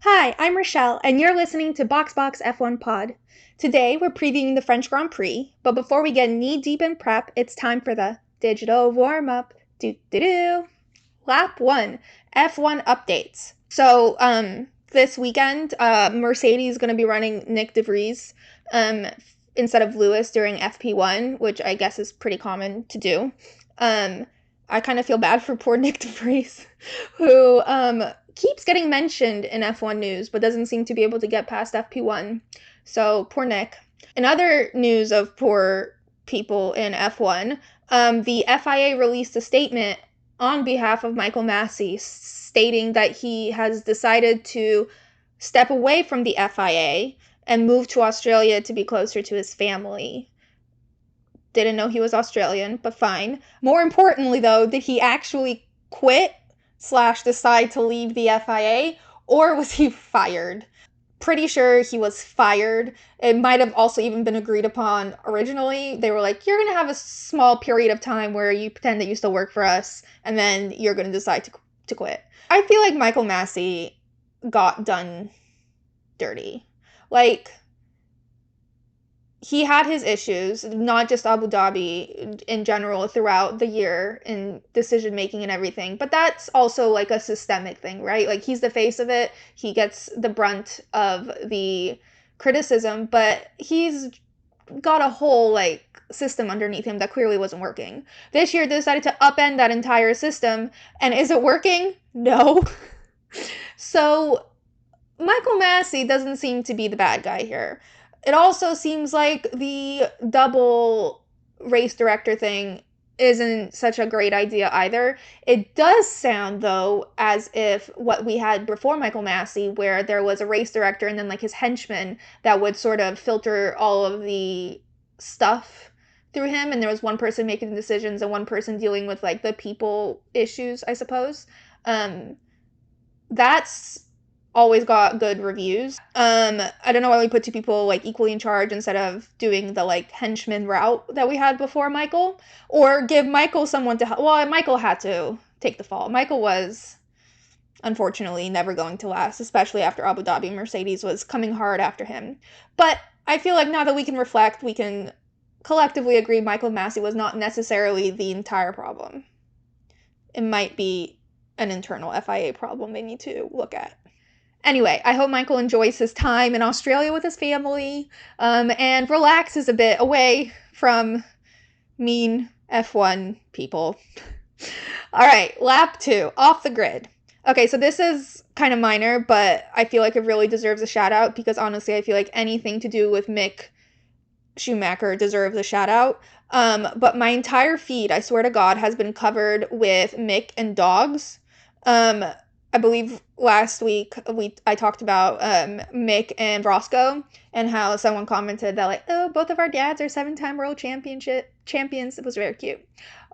Hi, I'm Rochelle, and you're listening to BoxBox F1 Pod. Today, we're previewing the French Grand Prix, but before we get knee-deep in prep, it's time for the digital warm-up. Lap 1, F1 updates. So, this weekend, Mercedes is going to be running Nick De Vries instead of Lewis during FP1, which I guess is pretty common to do. I kind of feel bad for poor Nick De Vries, who keeps getting mentioned in F1 news, but doesn't seem to be able to get past FP1. So, poor Nick. In other news of poor people in F1, the FIA released a statement on behalf of Michael Masi, stating that he has decided to step away from the FIA and move to Australia to be closer to his family. Didn't know he was Australian, but fine. More importantly, though, did he actually quit / decide to leave the FIA, or was he fired? Pretty sure he was fired. It might have also even been agreed upon originally. They were like, you're going to have a small period of time where you pretend that you still work for us, and then you're going to decide to quit. I feel like Michael Masi got done dirty. Like, he had his issues, not just Abu Dhabi, in general, throughout the year in decision-making and everything. But that's also, like, a systemic thing, right? Like, he's the face of it. He gets the brunt of the criticism, but he's got a whole, like, system underneath him that clearly wasn't working. This year, they decided to upend that entire system, and is it working? No. So, Michael Masi doesn't seem to be the bad guy here. It also seems like the double race director thing isn't such a great idea either. It does sound, though, as if what we had before Michael Masi, where there was a race director and then, like, his henchman that would sort of filter all of the stuff through him, and there was one person making the decisions and one person dealing with, like, the people issues, I suppose. That's always got good reviews. I don't know why we put two people, like, equally in charge instead of doing the, like, henchman route that we had before Michael, or give Michael someone to help. Well, Michael had to take the fall. Michael was, unfortunately, never going to last, especially after Abu Dhabi. Mercedes was coming hard after him. But I feel like now that we can reflect, we can collectively agree Michael Masi was not necessarily the entire problem. It might be an internal FIA problem they need to look at. Anyway, I hope Michael enjoys his time in Australia with his family, and relaxes a bit away from mean F1 people. All right, lap 2, off the grid. Okay, so this is kind of minor, but I feel like it really deserves a shout out because honestly, I feel like anything to do with Mick Schumacher deserves a shout out. But my entire feed, I swear to God, has been covered with Mick and dogs. I believe last week I talked about Mick and Roscoe and how someone commented that, like, oh, both of our dads are 7-time world champions. It was very cute.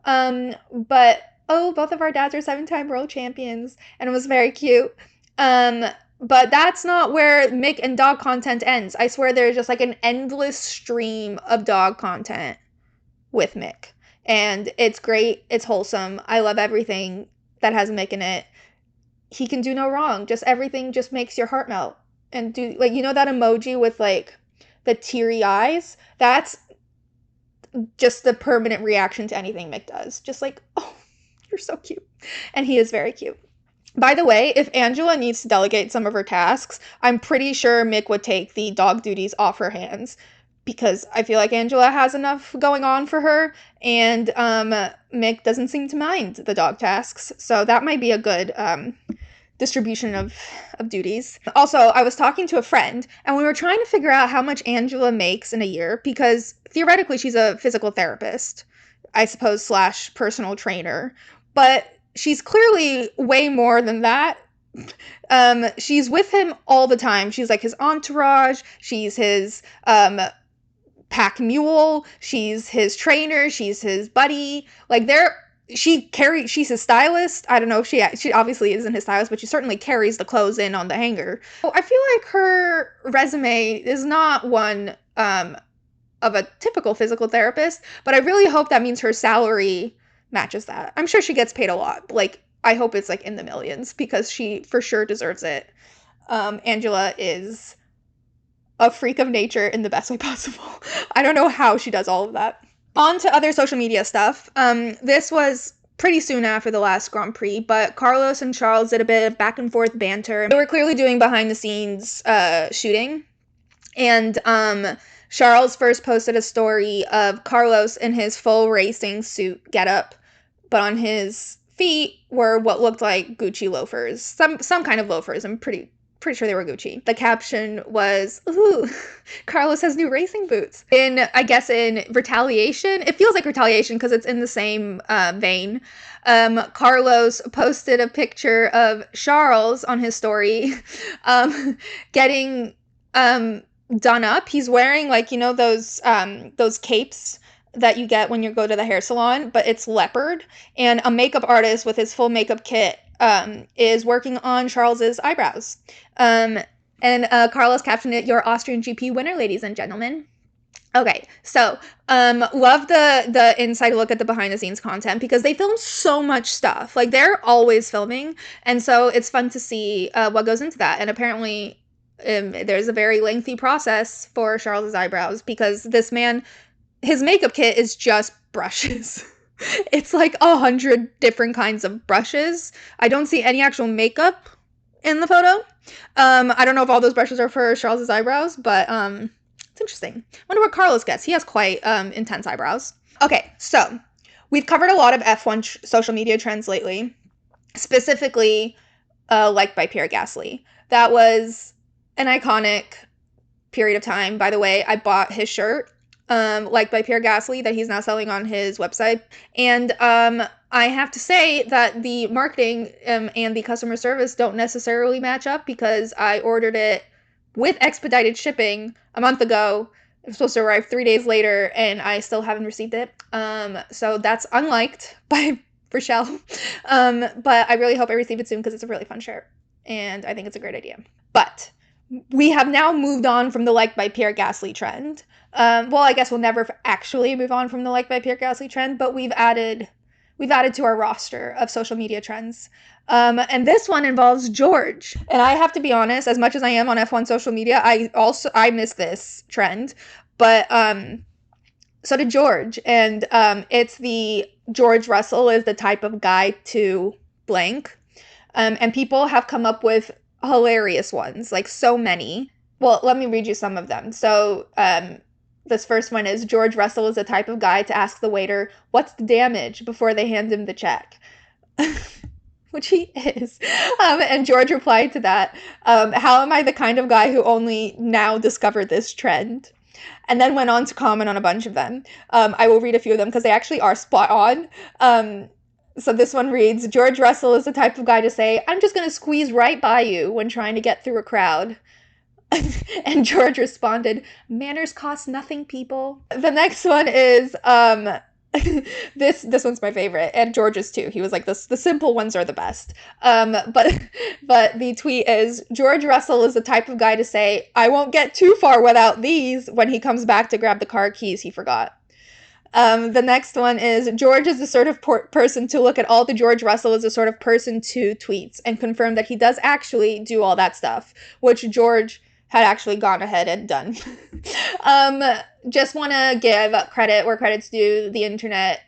But oh, both of our dads are 7-time world champions, and it was very cute. But that's not where Mick and dog content ends. I swear there's just, like, an endless stream of dog content with Mick, and it's great. It's wholesome. I love everything that has Mick in it. He can do no wrong. Just everything just makes your heart melt. And do, like, you know that emoji with, like, the teary eyes? That's just the permanent reaction to anything Mick does. Just like, oh, you're so cute. And he is very cute. By the way, if Angela needs to delegate some of her tasks, I'm pretty sure Mick would take the dog duties off her hands, because I feel like Angela has enough going on for her, and Mick doesn't seem to mind the dog tasks, so that might be a good distribution of duties. Also, I was talking to a friend, and we were trying to figure out how much Angela makes in a year, because theoretically she's a physical therapist, I suppose, / personal trainer, but she's clearly way more than that. She's with him all the time. She's like his entourage, she's his pack mule, she's his trainer, she's his buddy. Like, she's his stylist. I don't know if she obviously isn't his stylist, but she certainly carries the clothes in on the hanger. So I feel like her resume is not one of of a typical physical therapist, but I really hope that means her salary matches that. I'm sure she gets paid a lot. Like, I hope it's like in the millions because she for sure deserves it. Angela is a freak of nature in the best way possible. I don't know how she does all of that. On to other social media stuff. This was pretty soon after the last Grand Prix, but Carlos and Charles did a bit of back and forth banter. They were clearly doing behind the scenes shooting. And Charles first posted a story of Carlos in his full racing suit getup, but on his feet were what looked like Gucci loafers. Some kind of loafers. I'm pretty sure they were Gucci. The caption was, "Ooh, Carlos has new racing boots." I guess in retaliation, it feels like retaliation because it's in the same vein. Carlos posted a picture of Charles on his story, getting done up. He's wearing like, you know, those capes that you get when you go to the hair salon, but it's leopard, and a makeup artist with his full makeup kit is working on Charles's eyebrows. And Carlos captioned it, "Your Austrian GP winner, ladies and gentlemen." Okay, so love the inside look at the behind the scenes content because they film so much stuff. Like, they're always filming, and so it's fun to see what goes into that. And apparently there's a very lengthy process for Charles's eyebrows because this man, his makeup kit is just brushes. It's like 100 different kinds of brushes. I don't see any actual makeup in the photo. I don't know if all those brushes are for Charles's eyebrows, but it's interesting. Wonder what Carlos gets. He has quite intense eyebrows. Okay, so we've covered a lot of F1 social media trends lately, specifically liked by Pierre Gasly. That was an iconic period of time. By the way, I bought his shirt, liked by Pierre Gasly, that he's now selling on his website. And I have to say that the marketing and the customer service don't necessarily match up because I ordered it with expedited shipping a month ago. It was supposed to arrive 3 days later, and I still haven't received it. So that's unliked by Rochelle. But I really hope I receive it soon because it's a really fun shirt, and I think it's a great idea. But we have now moved on from the liked by Pierre Gasly trend. Well, I guess we'll never actually move on from the liked by Pierre Gasly trend, but we've added to our roster of social media trends. And this one involves George. And I have to be honest, as much as I am on F1 social media, I miss this trend. But so did George. And it's the George Russell is the type of guy to blank. And people have come up with hilarious ones, like so many. Well, let me read you some of them. So this first one is, George Russell is the type of guy to ask the waiter, "What's the damage?" before they hand him the check. Which he is. And George replied to that, "How am I the kind of guy who only now discovered this trend?" And then went on to comment on a bunch of them. I will read a few of them because they actually are spot on. So this one reads, George Russell is the type of guy to say, "I'm just going to squeeze right by you" when trying to get through a crowd. And George responded, "Manners cost nothing, people." The next one is, this one's my favorite, and George's too. He was like, the simple ones are the best. But the tweet is, George Russell is the type of guy to say, "I won't get too far without these" when he comes back to grab the car keys he forgot. The next one is, George is the sort of person to look at all the George Russell as a sort of person to tweets and confirm that he does actually do all that stuff, which George had actually gone ahead and done. Just want to give credit where credit's due. The internet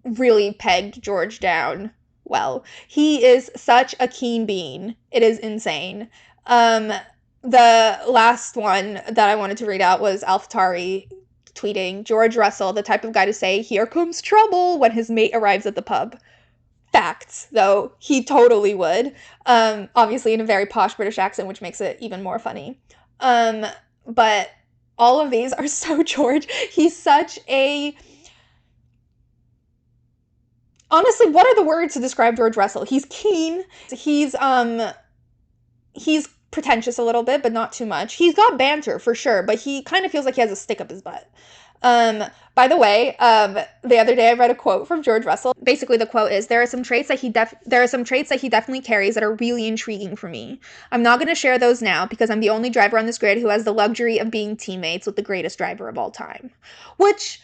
really pegged George down well. He is such a keen bean. It is insane. The last one that I wanted to read out was AlphaTauri tweeting, George Russell, the type of guy to say, "Here comes trouble" when his mate arrives at the pub. Facts, though. He totally would. Obviously in a very posh British accent, which makes it even more funny. But all of these are so George. He's such a... Honestly, what are the words to describe George Russell? He's keen. He's pretentious a little bit, but not too much. He's got banter, for sure, but he kind of feels like he has a stick up his butt. By the way, the other day I read a quote from George Russell. Basically, the quote is, there are some traits that he definitely carries that are really intriguing for me. I'm not going to share those now because I'm the only driver on this grid who has the luxury of being teammates with the greatest driver of all time. Which,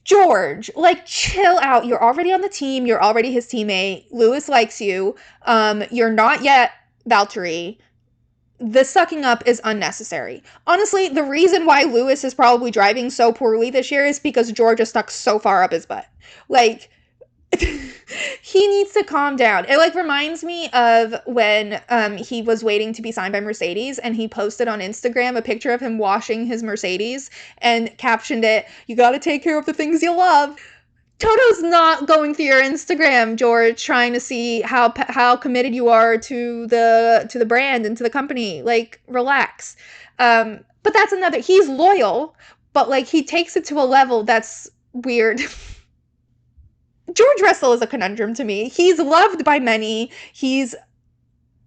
George, like, chill out. You're already on the team. You're already his teammate. Lewis likes you. You're not yet Valtteri. The sucking up is unnecessary. Honestly, the reason why Lewis is probably driving so poorly this year is because George is stuck so far up his butt. Like, he needs to calm down. It, like, reminds me of when he was waiting to be signed by Mercedes, and he posted on Instagram a picture of him washing his Mercedes and captioned it, "You gotta take care of the things you love." Toto's not going through your Instagram, George, trying to see how committed you are to the brand and to the company. Like, relax. But that's another. He's loyal, but like he takes it to a level that's weird. George Russell is a conundrum to me. He's loved by many. He's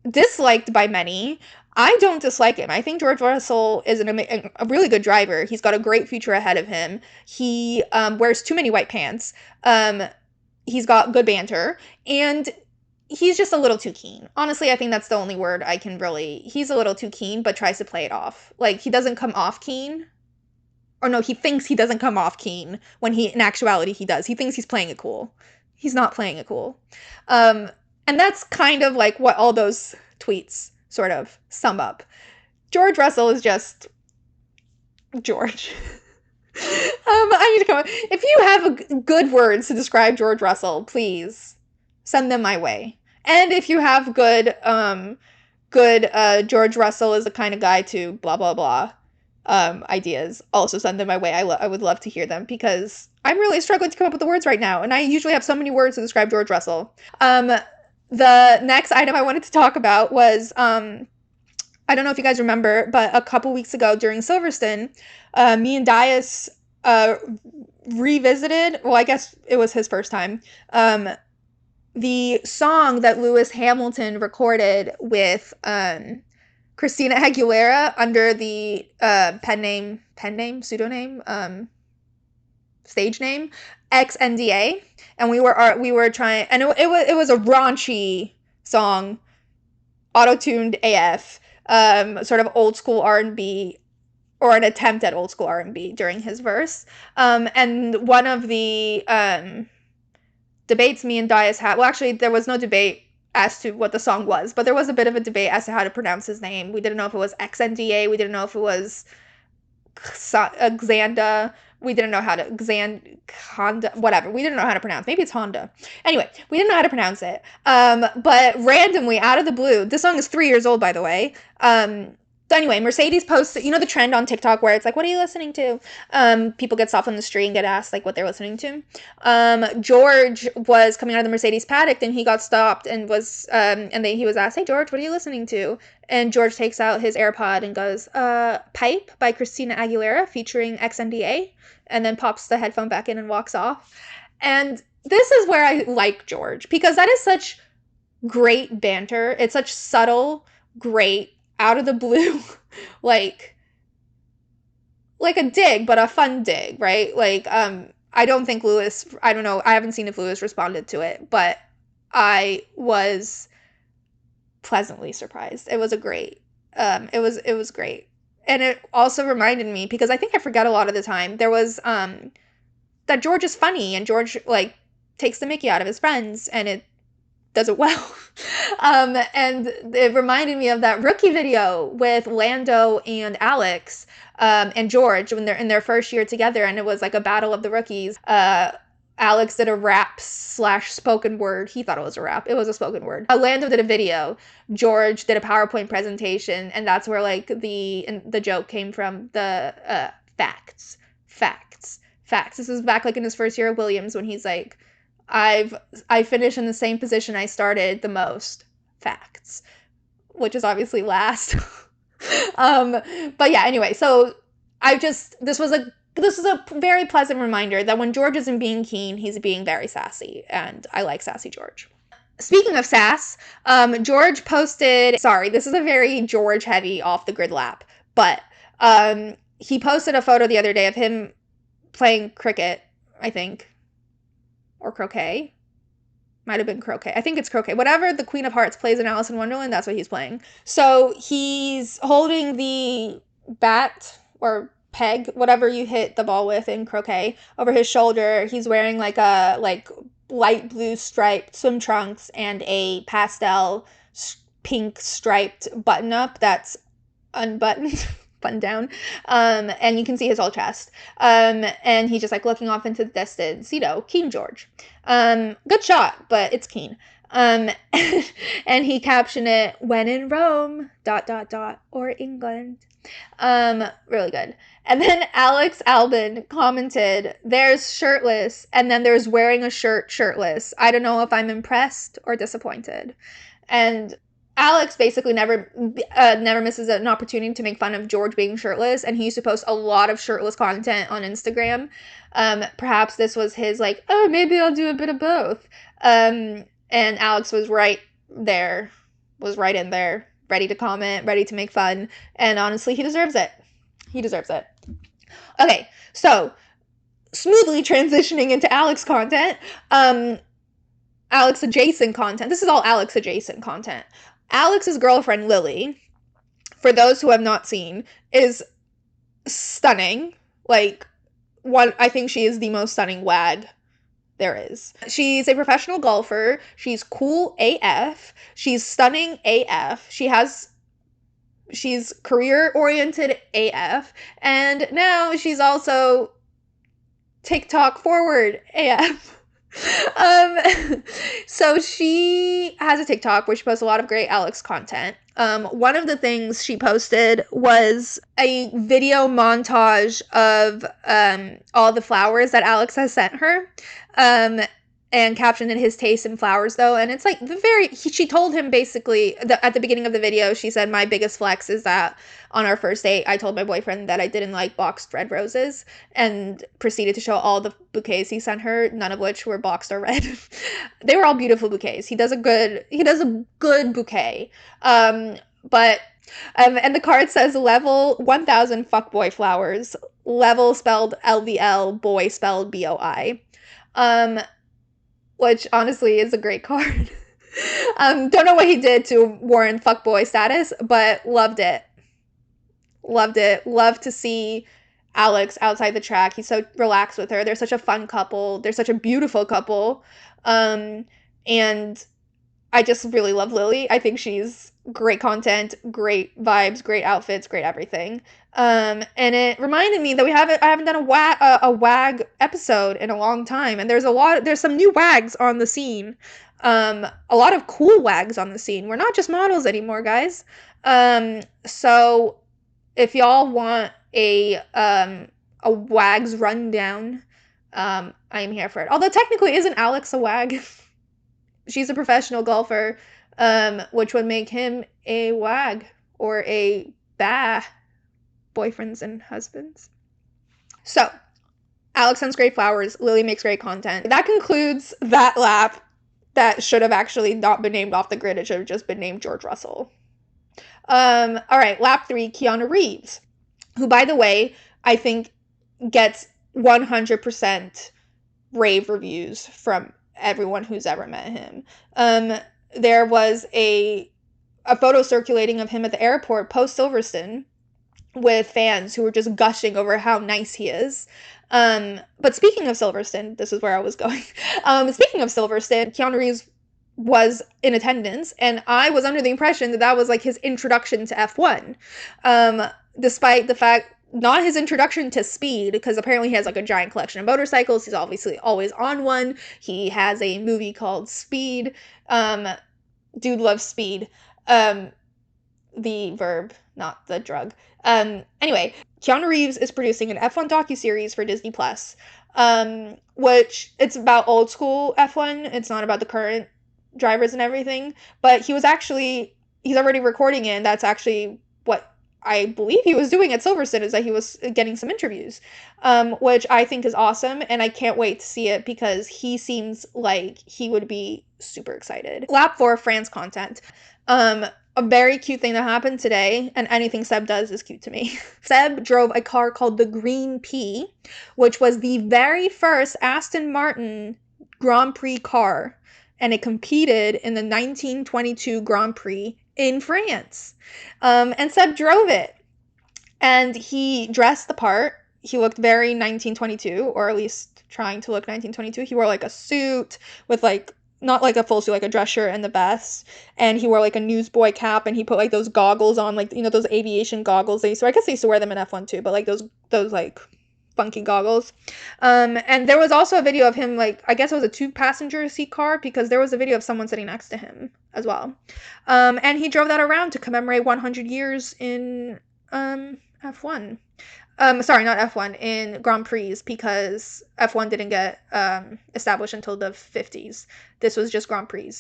disliked by many. I don't dislike him. I think George Russell is a really good driver. He's got a great future ahead of him. He wears too many white pants. He's got good banter. And he's just a little too keen. Honestly, I think that's the only word I can really... He's a little too keen, but tries to play it off. Like, he doesn't come off keen. Or no, he thinks he doesn't come off keen when in actuality, he does. He thinks he's playing it cool. He's not playing it cool. And that's kind of like what all those tweets sort of sum up. George Russell is just George. I need to come. If you have good words to describe George Russell, please send them my way. And if you have good George Russell is the kind of guy to blah blah blah ideas, also send them my way. I would love to hear them because I'm really struggling to come up with the words right now, and I usually have so many words to describe George Russell. The next item I wanted to talk about was, I don't know if you guys remember, but a couple weeks ago during Silverstone, me and Dias revisited, well, I guess it was his first time, the song that Lewis Hamilton recorded with Christina Aguilera under the pseudonym, stage name, XNDA. And we were trying, and it was a raunchy song, auto-tuned AF, sort of old school R&B, or an attempt at old school R&B during his verse. And one of the debates me and Dias had, well, actually, there was no debate as to what the song was, but there was a bit of a debate as to how to pronounce his name. We didn't know if it was XNDA, we didn't know if it was Xanda, we didn't know how to, Honda, whatever. We didn't know how to pronounce. Maybe it's Honda. Anyway, we didn't know how to pronounce it. But randomly, out of the blue, this song is 3 years old, by the way. So anyway, Mercedes posted, you know the trend on TikTok where it's like, what are you listening to? People get stopped on the street and get asked like what they're listening to. George was coming out of the Mercedes paddock and he got stopped and was, and then he was asked, hey George, what are you listening to? And George takes out his AirPod and goes, Pipe by Christina Aguilera featuring XNDA, and then pops the headphone back in and walks off. And this is where I like George, because that is such great banter. It's such subtle, great, out of the blue, like a dig, but a fun dig, right? Like, I don't think Lewis, I don't know, I haven't seen if Lewis responded to it, but I was pleasantly surprised. It was a great, it was great. And it also reminded me, because I think I forget a lot of the time, there was, that George is funny, and George, like, takes the mickey out of his friends, and it does it well. And it reminded me of that rookie video with Lando and Alex, and George when they're in their first year together, and it was like a battle of the rookies. Alex did a rap / spoken word. He thought it was a rap. It was a spoken word. Lando did a video. George did a PowerPoint presentation, and that's where like the joke came from. The facts. This was back like in his first year of Williams when he's like, I finished in the same position I started the most. Facts. Which is obviously last. But yeah, anyway, so this was a very pleasant reminder that when George isn't being keen, he's being very sassy, and I like sassy George. Speaking of sass, George posted, sorry, this is a very George heavy off the grid lap, but he posted a photo the other day of him playing cricket, I think. Or croquet. Might have been croquet. I think it's croquet. Whatever the Queen of Hearts plays in Alice in Wonderland, that's what he's playing. So he's holding the bat or peg, whatever you hit the ball with in croquet, over his shoulder. He's wearing like a light blue striped swim trunks and a pastel pink striped button up that's unbuttoned. Button down, and you can see his whole chest, and he's just like looking off into the distance, Keen George. Good shot, but it's Keen. And he captioned it, "When in Rome, ... or England." Really good. And then Alex Albin commented, "There's shirtless, and then there's wearing a shirt shirtless. I don't know if I'm impressed or disappointed." And Alex basically never misses an opportunity to make fun of George being shirtless, and he used to post a lot of shirtless content on Instagram. Perhaps this was his maybe I'll do a bit of both. And Alex was right in there, ready to comment, ready to make fun, and honestly, he deserves it. Okay, so smoothly transitioning into Alex content, Alex adjacent content. This is all Alex adjacent content. Alex's girlfriend, Lily, for those who have not seen, is stunning. I think she is the most stunning wag there is. She's a professional golfer. She's cool AF. She's stunning AF. She's career-oriented AF. And now she's also TikTok forward AF. So she has a TikTok where she posts a lot of great Alex content. One of the things she posted was a video montage of all the flowers that Alex has sent her, and captioned in his taste in flowers, though. And it's like she told him basically at the beginning of the video, she said, "My biggest flex is that on our first date, I told my boyfriend that I didn't like boxed red roses," and proceeded to show all the bouquets he sent her, none of which were boxed or red. They were all beautiful bouquets. He does a good bouquet. And the card says level 1000 fuckboy flowers, level spelled LVL, boy spelled BOI. Which honestly is a great card. Don't know what he did to warrant fuckboy status, but loved it. Loved to see Alex outside the track. He's so relaxed with her. They're such a fun couple. They're such a beautiful couple. And I just really love Lily. I think she's great content, great vibes, great outfits, great everything. And it reminded me that I haven't done a wag episode in a long time, and there's some new wags on the scene. A lot of cool wags on the scene. We're not just models anymore, guys. So if y'all want a wags rundown, I am here for it. Although technically, isn't Alex a wag? She's a professional golfer, which would make him a wag or a boyfriends and husbands. So, Alex sends great flowers. Lily makes great content. That concludes that lap that should have actually not been named off the grid. It should have just been named George Russell. All right, lap 3, Keanu Reeves, who, by the way, I think gets 100% rave reviews from everyone who's ever met him. There was a photo circulating of him at the airport post Silverstone with fans who were just gushing over how nice he is. But speaking of Silverstone, this is where I was going. Speaking of Silverstone, Keanu Reeves was in attendance, and I was under the impression that was like his introduction to F1. Despite the fact, not his introduction to speed, because apparently he has like a giant collection of motorcycles. He's obviously always on one. He has a movie called Speed. Dude loves speed. The verb, not the drug. Anyway, Keanu Reeves is producing an F1 docuseries for Disney Plus, which it's about old school F1. It's not about the current drivers and everything, but he's already recording it, and that's actually what I believe he was doing at Silverstone, is that he was getting some interviews, which I think is awesome, and I can't wait to see it because he seems like he would be super excited. Lap 4, France content. a very cute thing that happened today, and anything Seb does is cute to me. Seb drove a car called the Green P, which was the very first Aston Martin Grand Prix car, and it competed in the 1922 Grand Prix in France. And Seb drove it, and he dressed the part. He looked very 1922, or at least trying to look 1922. He wore like a suit with like, not like a full suit, like a dress shirt and the vest, and he wore like a newsboy cap, and he put like those goggles on, like, you know, those aviation goggles so I guess they used to wear them in F1 too, but like those like funky goggles. And there was also a video of him, like, I guess it was a 2-passenger seat car, because there was a video of someone sitting next to him as well. And he drove that around to commemorate 100 years in F1. Sorry, not F1, in Grand Prix, because F1 didn't get established until the 50s. This was just Grand Prix.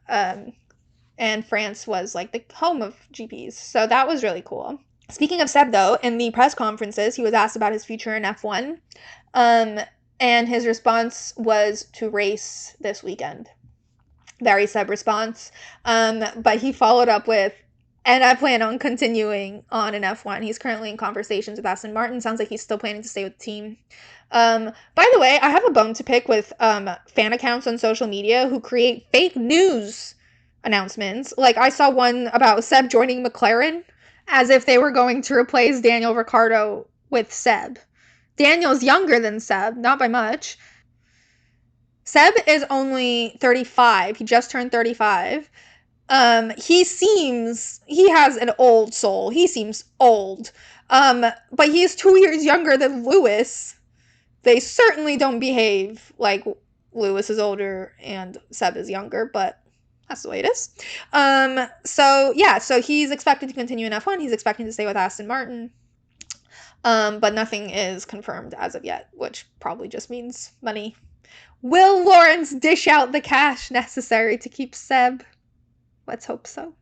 And France was like the home of GPs. So that was really cool. Speaking of Seb, though, in the press conferences, he was asked about his future in F1. And his response was to race this weekend. Very Seb response. But he followed up with, and I plan on continuing on in F1. He's currently in conversations with Aston Martin. Sounds like he's still planning to stay with the team. By the way, I have a bone to pick with fan accounts on social media who create fake news announcements. Like, I saw one about Seb joining McLaren as if they were going to replace Daniel Ricciardo with Seb. Daniel's younger than Seb, not by much. Seb is only 35. He just turned 35. He has an old soul. He seems old. But he's 2 years younger than Lewis. They certainly don't behave like Lewis is older and Seb is younger, but that's the way it is. So he's expected to continue in F1. He's expecting to stay with Aston Martin. But nothing is confirmed as of yet, which probably just means money. Will Lawrence dish out the cash necessary to keep Seb? Let's hope so.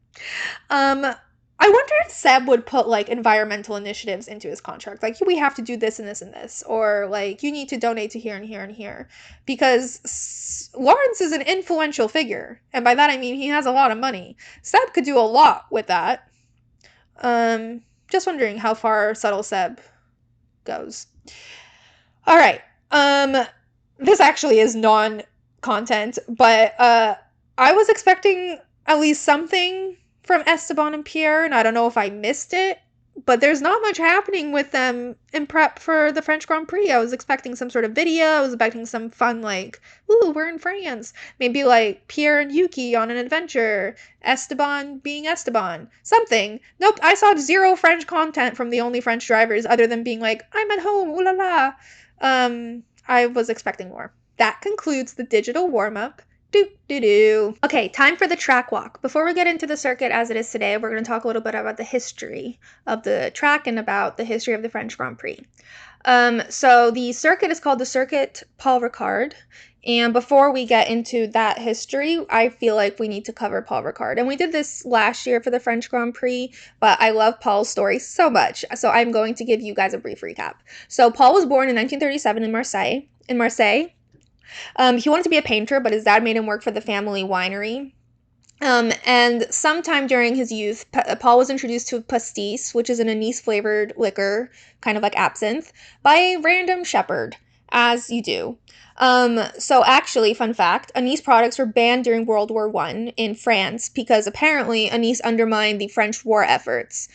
I wonder if Seb would put like environmental initiatives into his contract. Like, we have to do this and this and this. Or like, you need to donate to here and here and here. Because Lawrence is an influential figure. And by that I mean he has a lot of money. Seb could do a lot with that. Just wondering how far subtle Seb goes. Alright. This actually is non-content. But I was expecting at least something from Esteban and Pierre, and I don't know if I missed it, but there's not much happening with them in prep for the French Grand Prix. I was expecting some sort of video. I was expecting some fun, like, ooh, we're in France. Maybe like Pierre and Yuki on an adventure. Esteban being Esteban. Something. Nope, I saw zero French content from the only French drivers other than being like, I'm at home, ooh la la. I was expecting more. That concludes the digital warm-up. Okay, time for the track walk. Before we get into the circuit as it is today, we're going to talk a little bit about the history of the track and about the history of the French Grand Prix. So the circuit is called the Circuit Paul Ricard. And before we get into that history, I feel like we need to cover Paul Ricard. And we did this last year for the French Grand Prix, but I love Paul's story so much. So I'm going to give you guys a brief recap. So Paul was born in 1937 in Marseille. He wanted to be a painter, but his dad made him work for the family winery. And sometime during his youth, Paul was introduced to pastis, which is an anise-flavored liquor, kind of like absinthe, by a random shepherd, as you do. So actually, fun fact, anise products were banned during World War I in France because apparently anise undermined the French war efforts.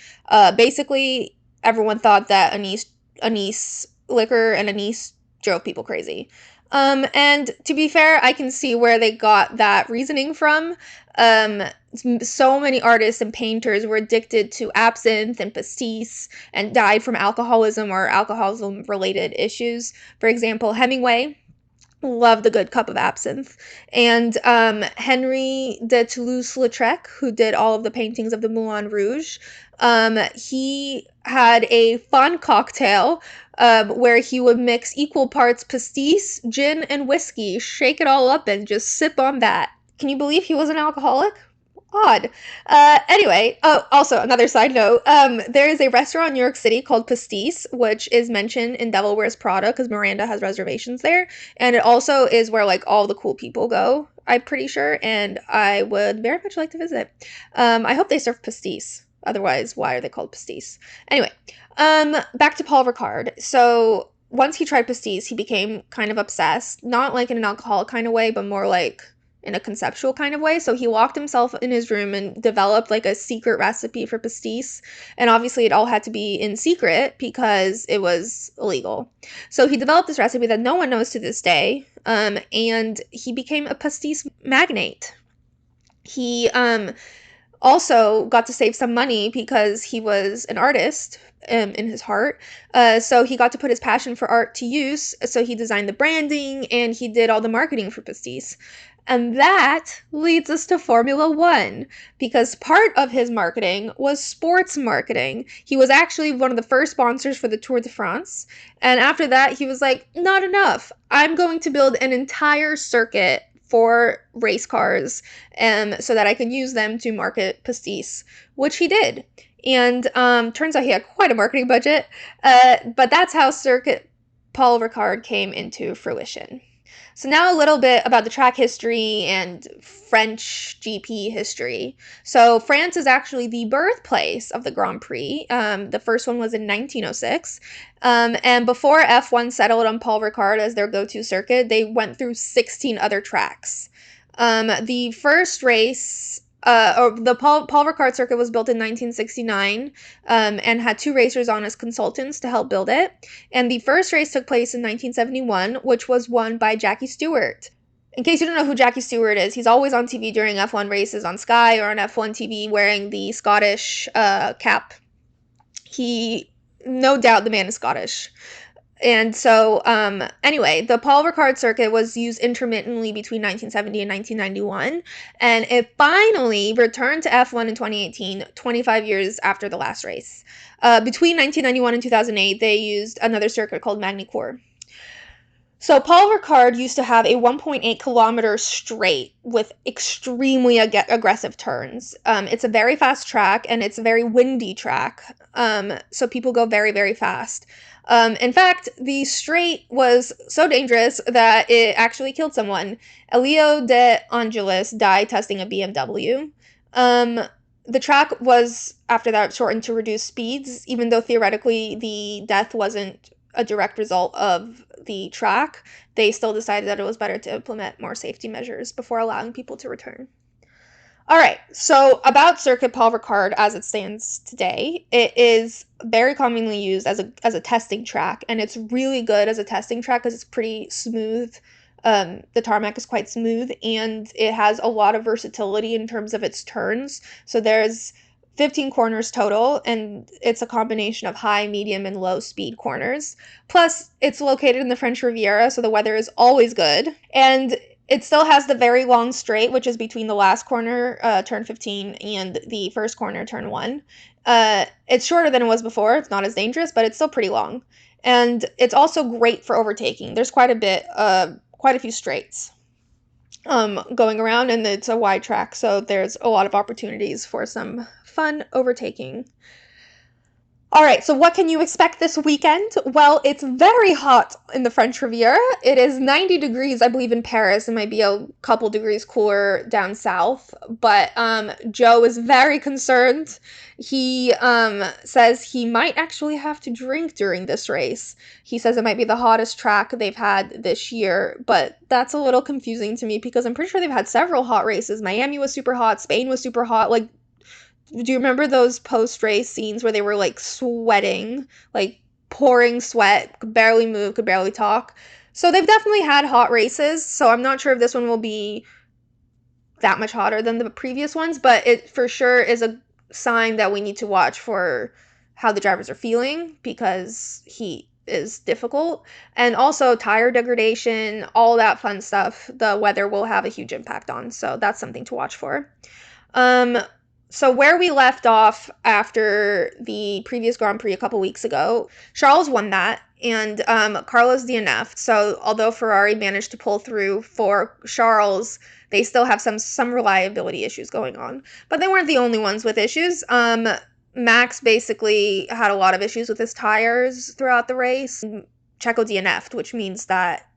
Basically, everyone thought that anise liquor and anise drove people crazy. And to be fair, I can see where they got that reasoning from. So many artists and painters were addicted to absinthe and pastis and died from alcoholism or alcoholism-related issues. For example, Hemingway loved a good cup of absinthe. And Henry de Toulouse-Lautrec, who did all of the paintings of the Moulin Rouge, he had a fun cocktail where he would mix equal parts pastis, gin, and whiskey, shake it all up, and just sip on that. Can you believe he was an alcoholic? Odd. Anyway, also, another side note, there is a restaurant in New York City called Pastis, which is mentioned in Devil Wears Prada, because Miranda has reservations there, and it also is where, like, all the cool people go. I'm pretty sure, and I would very much like to visit. I hope they serve pastis. Otherwise, why are they called pastis? Anyway, back to Paul Ricard. So once he tried pastis, he became kind of obsessed, not like in an alcoholic kind of way, but more like in a conceptual kind of way. So he locked himself in his room and developed like a secret recipe for pastis. And obviously it all had to be in secret because it was illegal. So he developed this recipe that no one knows to this day. And he became a pastis magnate. He also got to save some money because he was an artist in his heart. So he got to put his passion for art to use. So he designed the branding and he did all the marketing for pastis. And that leads us to Formula One, because part of his marketing was sports marketing. He was actually one of the first sponsors for the Tour de France. And after that, he was like, not enough. I'm going to build an entire circuit for race cars so that I can use them to market pastis, which he did. And turns out he had quite a marketing budget. But that's how Circuit Paul Ricard came into fruition. So now a little bit about the track history and French GP history. So France is actually the birthplace of the Grand Prix. The first one was in 1906. And before F1 settled on Paul Ricard as their go-to circuit, they went through 16 other tracks. The first race, the Paul Ricard circuit was built in 1969 and had 2 racers on as consultants to help build it. And the first race took place in 1971, which was won by Jackie Stewart. In case you don't know who Jackie Stewart is, he's always on TV during F1 races on Sky or on F1 TV wearing the Scottish cap. No doubt the man is Scottish. And so, anyway, the Paul Ricard circuit was used intermittently between 1970 and 1991, and it finally returned to F1 in 2018, 25 years after the last race. Between 1991 and 2008, they used another circuit called Magny-Cours. So Paul Ricard used to have a 1.8 kilometer straight with extremely aggressive turns. It's a very fast track, and it's a very windy track, so people go very, very fast. In fact, the straight was so dangerous that it actually killed someone. Elio De Angelis died testing a BMW. The track was, after that, shortened to reduce speeds, even though theoretically the death wasn't a direct result of the track. They still decided that it was better to implement more safety measures before allowing people to return. All right, so about Circuit Paul Ricard as it stands today, it is very commonly used as a testing track, and it's really good as a testing track because it's pretty smooth. The tarmac is quite smooth, and it has a lot of versatility in terms of its turns. So there's 15 corners total, and it's a combination of high, medium, and low speed corners. Plus, it's located in the French Riviera, so the weather is always good. And it still has the very long straight, which is between the last corner, turn 15, and the first corner, turn 1. It's shorter than it was before. It's not as dangerous, but it's still pretty long. And it's also great for overtaking. There's quite a few straights going around, and it's a wide track, so there's a lot of opportunities for some fun overtaking. All right, so what can you expect this weekend? Well, it's very hot in the French Riviera. It is 90 degrees, I believe, in Paris. It might be a couple degrees cooler down south, but Joe is very concerned. He says he might actually have to drink during this race. He says it might be the hottest track they've had this year, but that's a little confusing to me because I'm pretty sure they've had several hot races. Miami was super hot, Spain was super hot, like, do you remember those post-race scenes where they were, like, sweating, like, pouring sweat, could barely move, could barely talk? So they've definitely had hot races, so I'm not sure if this one will be that much hotter than the previous ones, but it for sure is a sign that we need to watch for how the drivers are feeling, because heat is difficult. And also tire degradation, all that fun stuff, the weather will have a huge impact on, so that's something to watch for. So where we left off after the previous Grand Prix a couple weeks ago, Charles won that, and Carlos DNFed. So although Ferrari managed to pull through for Charles, they still have some reliability issues going on. But they weren't the only ones with issues. Max basically had a lot of issues with his tires throughout the race. Checo DNFed, which means that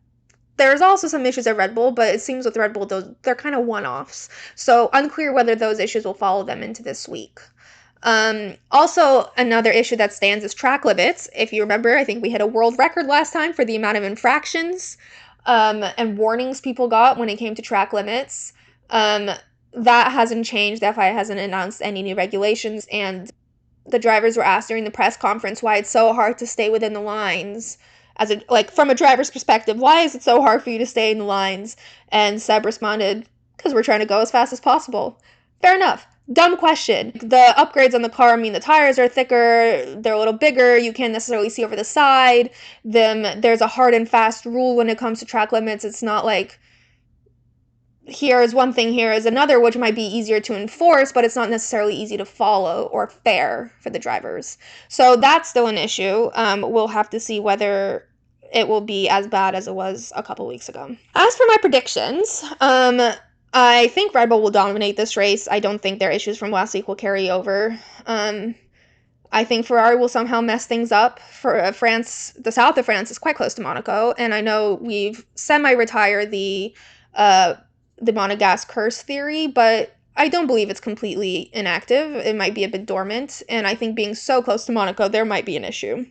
There's also some issues at Red Bull, but it seems with Red Bull, they're kind of one-offs. So unclear whether those issues will follow them into this week. Also, another issue that stands is track limits. If you remember, I think we hit a world record last time for the amount of infractions and warnings people got when it came to track limits. That hasn't changed. The FIA hasn't announced any new regulations, and the drivers were asked during the press conference why it's so hard to stay within the lines. From a driver's perspective, why is it so hard for you to stay in the lines? And Seb responded, because we're trying to go as fast as possible. Fair enough. Dumb question. The upgrades on the car mean the tires are thicker, they're a little bigger, you can't necessarily see over the side. There's a hard and fast rule when it comes to track limits. It's not like here is one thing, here is another, which might be easier to enforce, but it's not necessarily easy to follow or fair for the drivers. So that's still an issue. We'll have to see whether it will be as bad as it was a couple weeks ago. As for my predictions, I think Red Bull will dominate this race. I don't think their issues from last week will carry over. I think Ferrari will somehow mess things up. For France, the south of France is quite close to Monaco, and I know we've semi-retired the Monegasque curse theory, but I don't believe it's completely inactive. It might be a bit dormant, and I think being so close to Monaco, there might be an issue.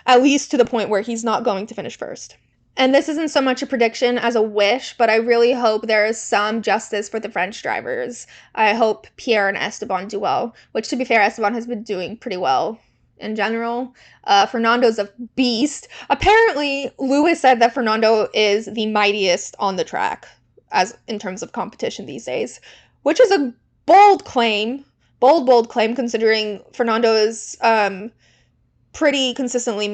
At least to the point where he's not going to finish first. And this isn't so much a prediction as a wish, but I really hope there is some justice for the French drivers. I hope Pierre and Esteban do well, which, to be fair, Esteban has been doing pretty well in general. Fernando's a beast. Apparently, Lewis said that Fernando is the mightiest on the track as in terms of competition these days, which is a bold claim. Bold claim, considering Fernando is pretty consistently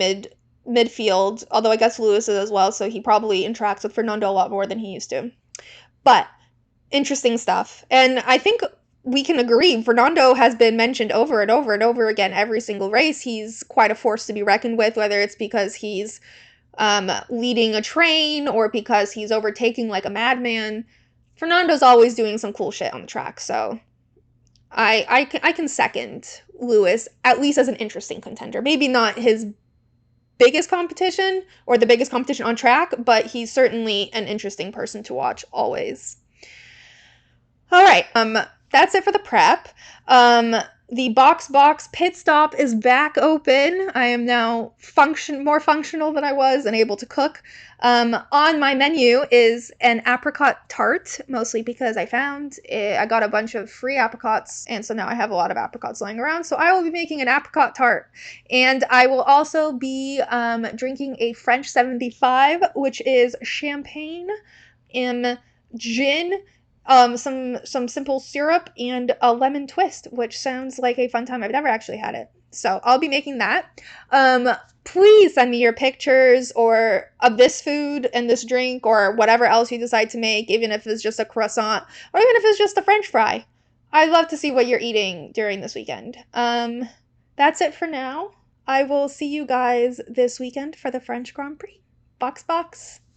midfield, although I guess Lewis is as well, so he probably interacts with Fernando a lot more than he used to. But interesting stuff. And I think we can agree, Fernando has been mentioned over and over and over again every single race. He's quite a force to be reckoned with, whether it's because he's leading a train or because he's overtaking like a madman. Fernando's always doing some cool shit on the track, so I can second Lewis, at least as an interesting contender. Maybe not his biggest competition or the biggest competition on track, but he's certainly an interesting person to watch always. All right, that's it for the prep. The box pit stop is back open. I am now more functional than I was and able to cook. On my menu is an apricot tart, mostly because I got a bunch of free apricots, and so now I have a lot of apricots lying around. So I will be making an apricot tart, and I will also be drinking a French 75, which is champagne and gin, some simple syrup, and a lemon twist, which sounds like a fun time. I've never actually had it, so I'll be making that. Please send me your pictures of this food and this drink or whatever else you decide to make, even if it's just a croissant or even if it's just a French fry. I'd love to see what you're eating during this weekend. That's it for now. I will see you guys this weekend for the French Grand Prix. Box.